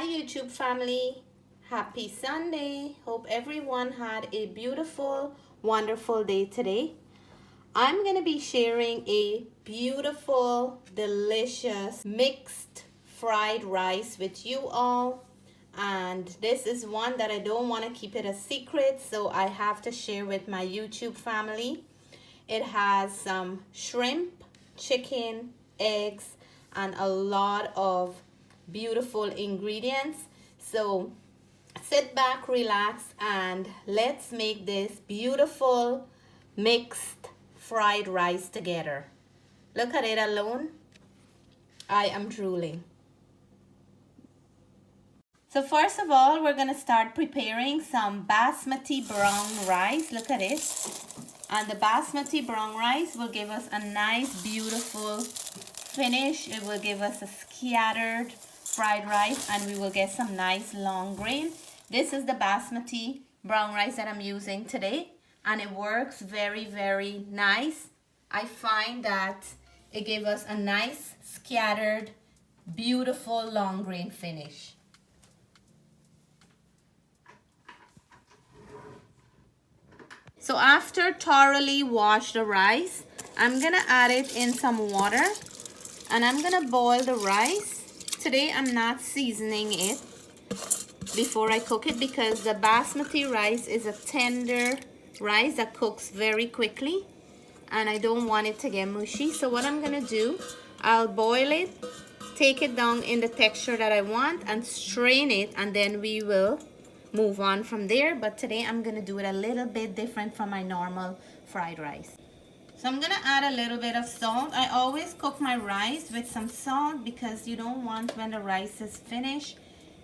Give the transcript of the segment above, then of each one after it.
Hi YouTube family, happy Sunday. Hope everyone had a beautiful, wonderful day today. I'm going to be sharing a beautiful, delicious mixed fried rice with you all. And this is one that I don't want to keep it a secret, so I have to share with my YouTube family. It has some shrimp, chicken, eggs, and a lot of beautiful ingredients. So sit back, relax, and let's make this beautiful mixed fried rice together. Look at it alone. I am drooling. So first of all, we're gonna start preparing some Basmati brown rice. Look at it. And the Basmati brown rice will give us a nice, beautiful finish. It will give us a scattered fried rice, and we will get some nice long grain. This is the Basmati brown rice that I'm using today, and it works very, very nice. I find that it gives us a nice, scattered, beautiful long grain finish. So after thoroughly wash the rice, I'm gonna add it in some water and I'm gonna boil the rice. Today I'm not seasoning it before I cook it because the Basmati rice is a tender rice that cooks very quickly and I don't want it to get mushy. So what I'm gonna do, I'll boil it, take it down in the texture that I want and strain it, and then we will move on from there. But today I'm gonna do it a little bit different from my normal fried rice. So I'm gonna add a little bit of salt. I always cook my rice with some salt because you don't want, when the rice is finished,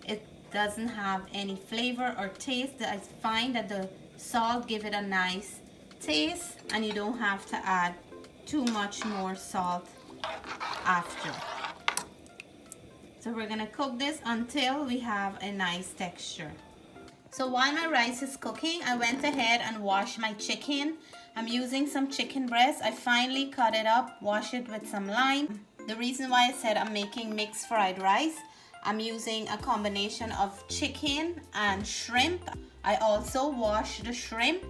it doesn't have any flavor or taste. I find that the salt give it a nice taste and you don't have to add too much more salt after. So we're gonna cook this until we have a nice texture. So while my rice is cooking, I went ahead and washed my chicken. I'm using some chicken breast. I finally cut it up, wash it with some lime. The reason why I said I'm making mixed fried rice, I'm using a combination of chicken and shrimp. I also wash the shrimp,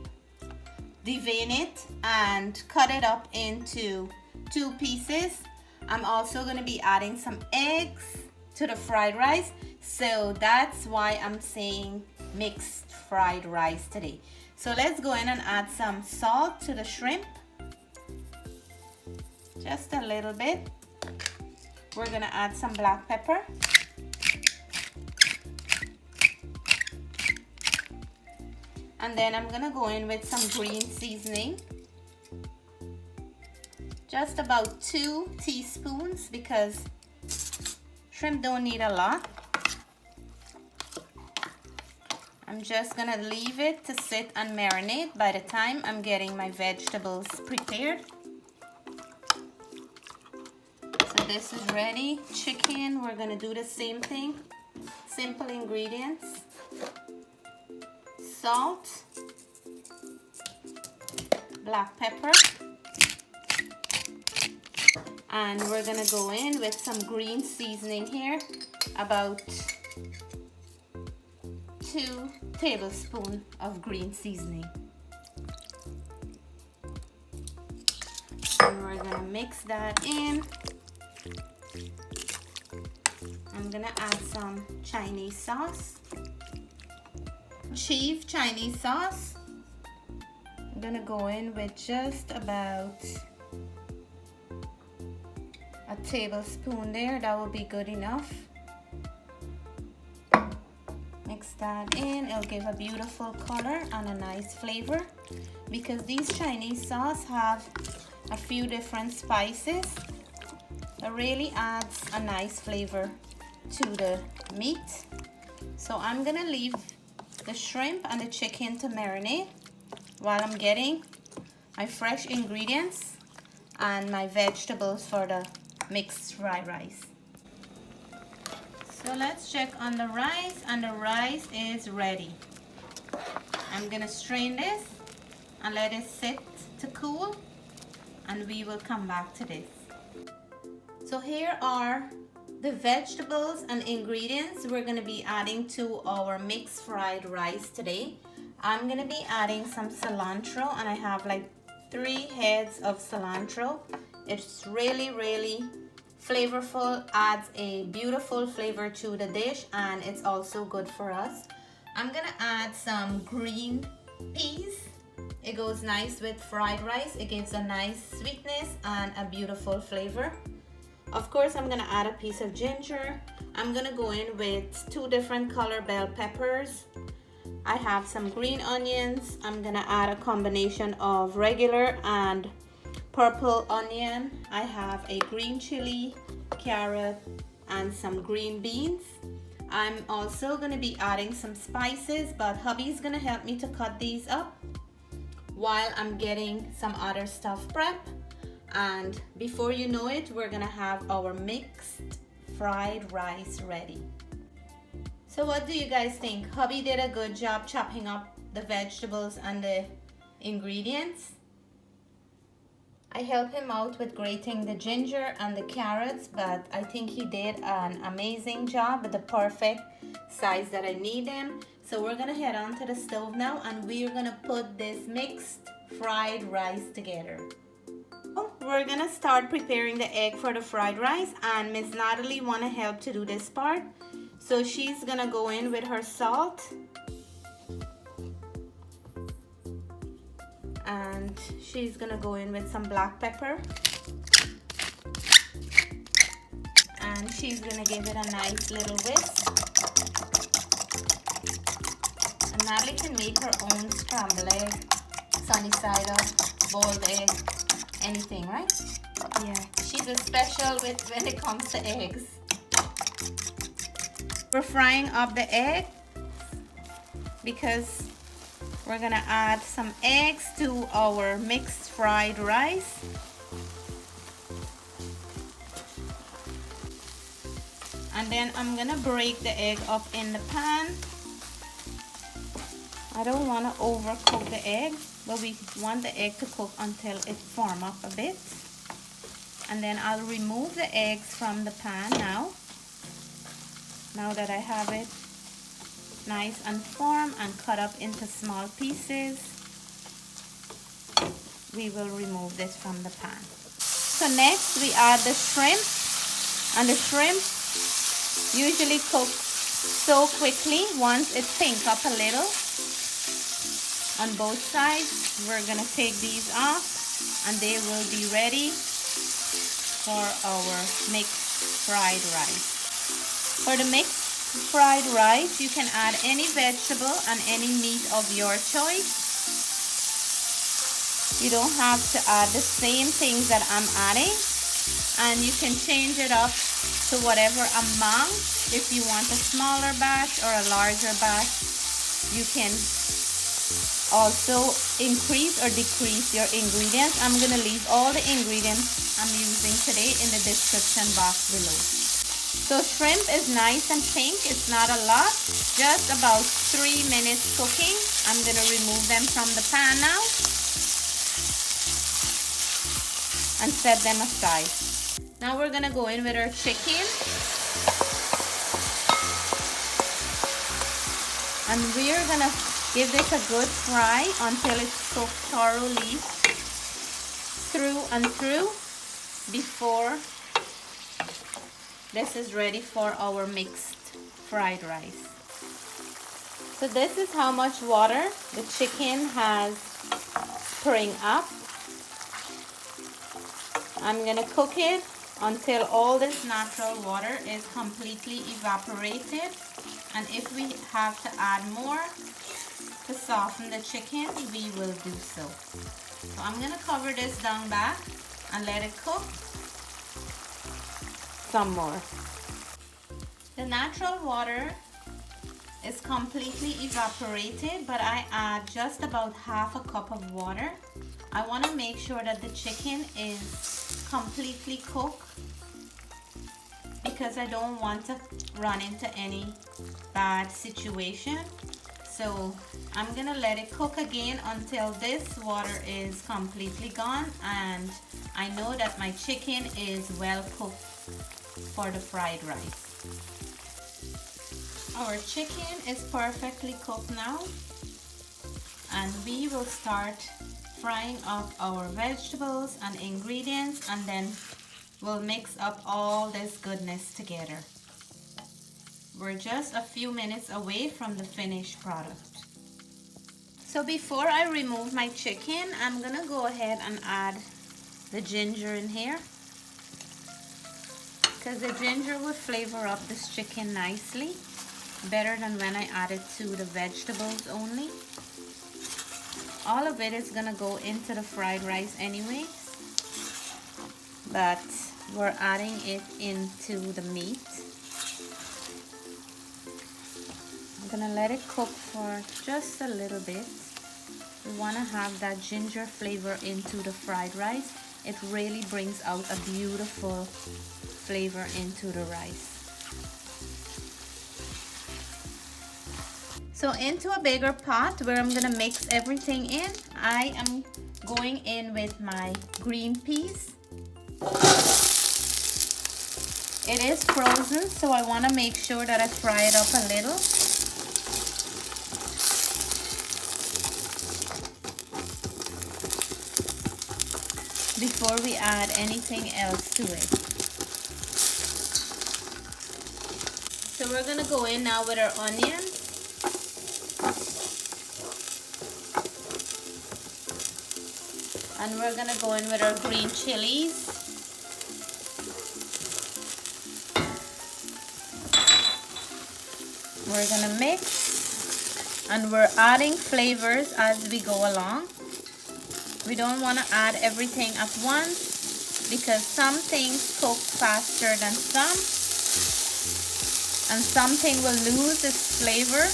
devein it, and cut it up into 2 pieces. I'm also going to be adding some eggs to the fried rice. So that's why I'm saying mixed fried rice today. So let's go in and add some salt to the shrimp. Just a little bit. We're gonna add some black pepper. And then I'm gonna go in with some green seasoning. Just about 2 teaspoons because shrimp don't need a lot. I'm just gonna leave it to sit and marinate by the time I'm getting my vegetables prepared. So this is ready. Chicken, we're gonna do the same thing. Simple ingredients. Salt, black pepper, and we're gonna go in with some green seasoning here, about 2 tablespoons of green seasoning. And we're gonna mix that in. I'm gonna add some Chinese sauce. Chief Chinese sauce. I'm gonna go in with just about a tablespoon there. That will be good enough. Mix that in. It'll give a beautiful color and a nice flavor because these Chinese sauce have a few different spices. It really adds a nice flavor to the meat. So I'm gonna leave the shrimp and the chicken to marinate while I'm getting my fresh ingredients and my vegetables for the mixed fried rice. So let's check on the rice, and the rice is ready. I'm gonna strain this and let it sit to cool, and we will come back to this. So here are The vegetables and ingredients we're going to be adding to our mixed fried rice today. I'm going to be adding some cilantro, and I have like 3 heads of cilantro. It's really flavorful, adds a beautiful flavor to the dish, and it's also good for us. I'm going to add some green peas. It goes nice with fried rice. It gives a nice sweetness and a beautiful flavor. Of course, I'm gonna add a piece of ginger. I'm gonna go in with 2 different color bell peppers. I have some green onions. I'm gonna add a combination of regular and purple onion. I have a green chili, carrot, and some green beans. I'm also gonna be adding some spices, but hubby's gonna help me to cut these up while I'm getting some other stuff prepped. And before you know it, we're gonna have our mixed fried rice ready. So what do you guys think? Hubby did a good job chopping up the vegetables and the ingredients. I helped him out with grating the ginger and the carrots, but I think he did an amazing job with the perfect size that I need them. So we're gonna head on to the stove now, and we're gonna put this mixed fried rice together. We're gonna start preparing the egg for the fried rice, and Miss Natalie wanna help to do this part. So she's gonna go in with her salt, and she's gonna go in with some black pepper, and she's gonna give it a nice little whisk. And Natalie can make her own scrambled egg, sunny side up, boiled egg, anything, right? Yeah, she's a special when it comes to eggs. We're frying up the egg because we're gonna add some eggs to our mixed fried rice. And then I'm gonna break the egg up in the pan. I don't want to overcook the egg, but we want the egg to cook until it form up a bit. And then I'll remove the eggs from the pan now. Now that I have it nice and formed and cut up into small pieces, we will remove this from the pan. So next we add the shrimp, and the shrimp usually cooks so quickly once it pink up a little on both sides. We're gonna take these off, and they will be ready for our mixed fried rice. For the mixed fried rice, you can add any vegetable and any meat of your choice. You don't have to add the same things that I'm adding, and you can change it up to whatever amount. If you want a smaller batch or a larger batch, you can also increase or decrease your ingredients. I'm gonna leave all the ingredients I'm using today in the description box below. So shrimp is nice and pink. It's not a lot, just about 3 minutes cooking. I'm gonna remove them from the pan now and set them aside. Now we're gonna go in with our chicken, and we're gonna give this a good fry until it's cooked thoroughly through and through before this is ready for our mixed fried rice. So this is how much water the chicken has spring up. I'm gonna cook it until all this natural water is completely evaporated, and if we have to add more to soften the chicken, we will do so. So I'm gonna cover this down back and let it cook some more. The natural water is completely evaporated, but I add just about half a cup of water. I want to make sure that the chicken is completely cooked because I don't want to run into any bad situation. So I'm gonna let it cook again until this water is completely gone, and I know that my chicken is well cooked for the fried rice. Our chicken is perfectly cooked now, and we will start frying up our vegetables and ingredients, and then we'll mix up all this goodness together. We're just a few minutes away from the finished product. So before I remove my chicken, I'm gonna go ahead and add the ginger in here, because the ginger would flavor up this chicken nicely, better than when I add it to the vegetables only. All of it is gonna go into the fried rice anyway, but we're adding it into the meat. I'm gonna let it cook for just a little bit. We wanna have that ginger flavor into the fried rice. It really brings out a beautiful flavor into the rice. So into a bigger pot where I'm gonna mix everything in, I am going in with my green peas. It is frozen, so I wanna make sure that I fry it up a little. Before we add anything else to it. So we're gonna go in now with our onions. And we're gonna go in with our green chilies. We're gonna mix, and we're adding flavors as we go along. We don't want to add everything at once, because some things cook faster than some, and something will lose its flavor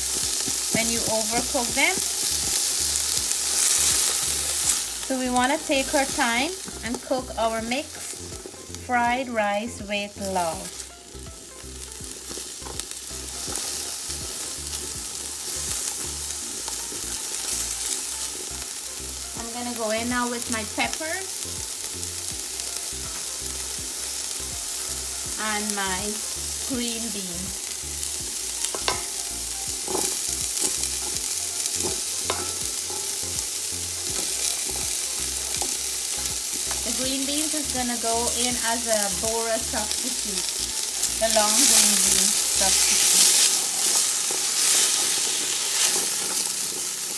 when you overcook them. So we want to take our time and cook our mixed fried rice with love. I'm gonna go in now with my peppers and my green beans. The green beans is gonna go in as a bora substitute, the long green bean substitute.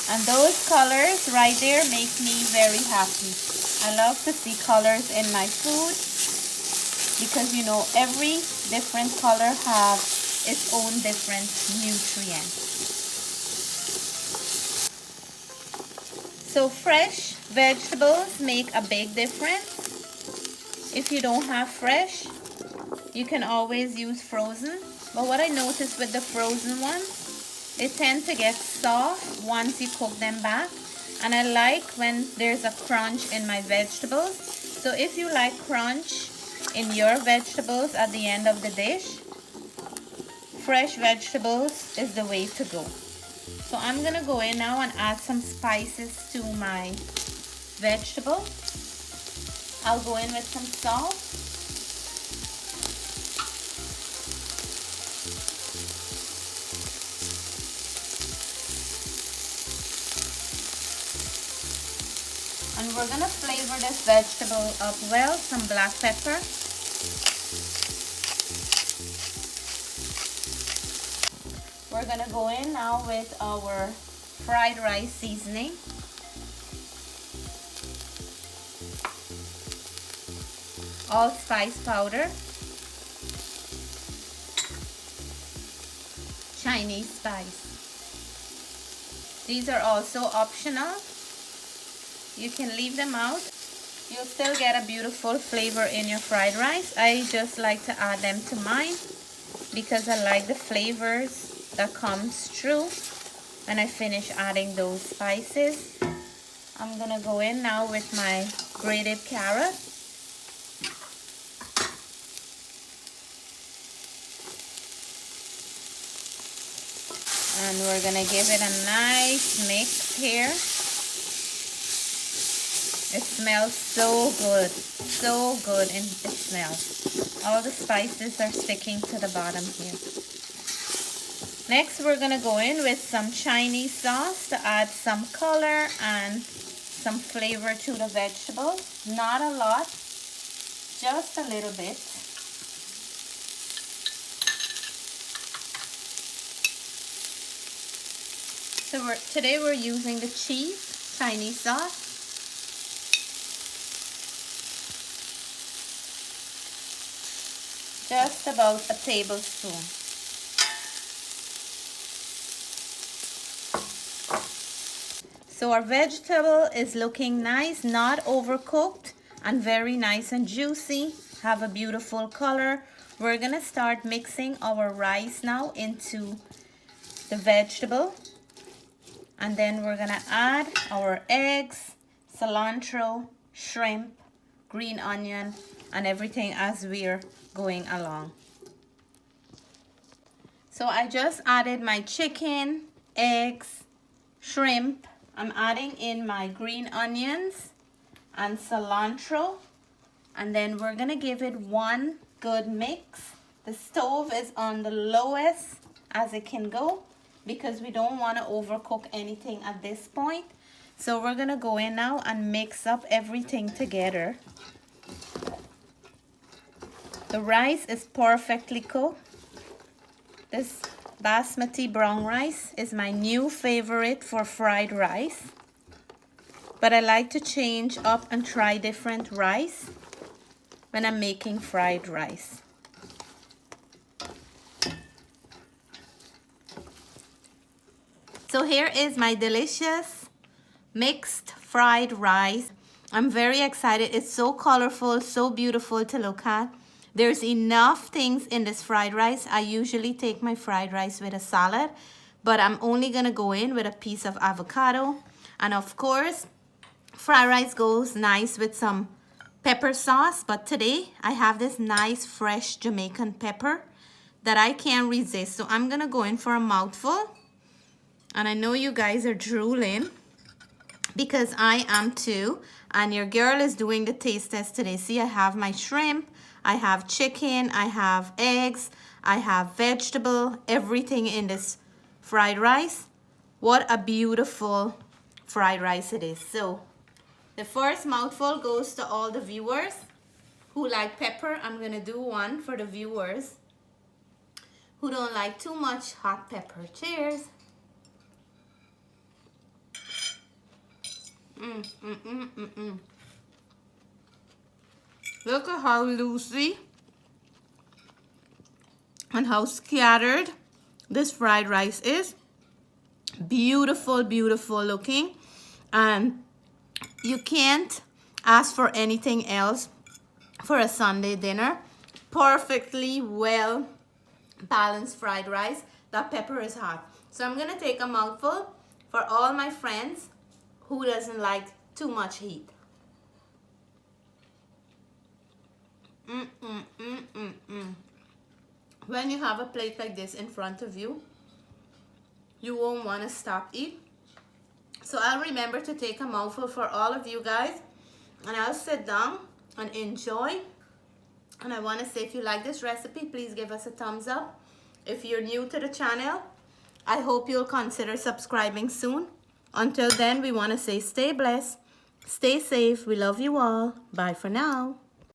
And those colors right there make me very happy. I love to see colors in my food, because you know every different color have its own different nutrient. So fresh vegetables make a big difference. If you don't have fresh, you can always use frozen. But what I noticed with the frozen ones, they tend to get soft once you cook them back. And I like when there's a crunch in my vegetables. So if you like crunch in your vegetables at the end of the dish, fresh vegetables is the way to go. So I'm gonna go in now and add some spices to my vegetable. I'll go in with some salt. And we're gonna flavor this vegetable up well, some black pepper. We're gonna go in now with our fried rice seasoning. Allspice powder. Chinese spice. These are also optional. You can leave them out. You'll still get a beautiful flavor in your fried rice. I just like to add them to mine because I like the flavors that comes through when I finish adding those spices. I'm gonna go in now with my grated carrot. And we're gonna give it a nice mix here. It smells so good and it smells. All the spices are sticking to the bottom here. Next, we're gonna go in with some Chinese sauce to add some color and some flavor to the vegetables. Not a lot, just a little bit. So today we're using the cheese Chinese sauce. Just about a tablespoon. So our vegetable is looking nice, not overcooked, and very nice and juicy. Have a beautiful color. We're gonna start mixing our rice now into the vegetable. And then we're gonna add our eggs, cilantro, shrimp, green onion, and everything as we're going along. So I just added my chicken, eggs, shrimp. I'm adding in my green onions and cilantro. And then we're gonna give it one good mix. The stove is on the lowest as it can go because we don't wanna overcook anything at this point. So we're gonna go in now and mix up everything together. The rice is perfectly cooked. This Basmati Brown Rice is my new favorite for fried rice. But I like to change up and try different rice when I'm making fried rice. So here is my delicious mixed fried rice. I'm very excited. It's so colorful, so beautiful to look at. There's enough things in this fried rice. I usually take my fried rice with a salad, but I'm only gonna go in with a piece of avocado. And of course, fried rice goes nice with some pepper sauce, but today I have this nice fresh Jamaican pepper that I can't resist. So I'm gonna go in for a mouthful. And I know you guys are drooling because I am too. And your girl is doing the taste test today. See, I have my shrimp, I have chicken, I have eggs, I have vegetable, everything in this fried rice. What a beautiful fried rice it is. So the first mouthful goes to all the viewers who like pepper. I'm gonna do one for the viewers who don't like too much hot pepper. Cheers. Look at how loosey and how scattered this fried rice is. Beautiful, beautiful looking. And you can't ask for anything else for a Sunday dinner. Perfectly well balanced fried rice. That pepper is hot. So I'm gonna take a mouthful for all my friends who doesn't like too much heat. When you have a plate like this in front of you, you won't want to stop eat. So I'll remember to take a mouthful for all of you guys, and I'll sit down and enjoy. And I want to say, if you like this recipe, please give us a thumbs up. If you're new to the channel, I hope you'll consider subscribing soon. Until then, we want to say stay blessed, stay safe. We love you all. Bye for now.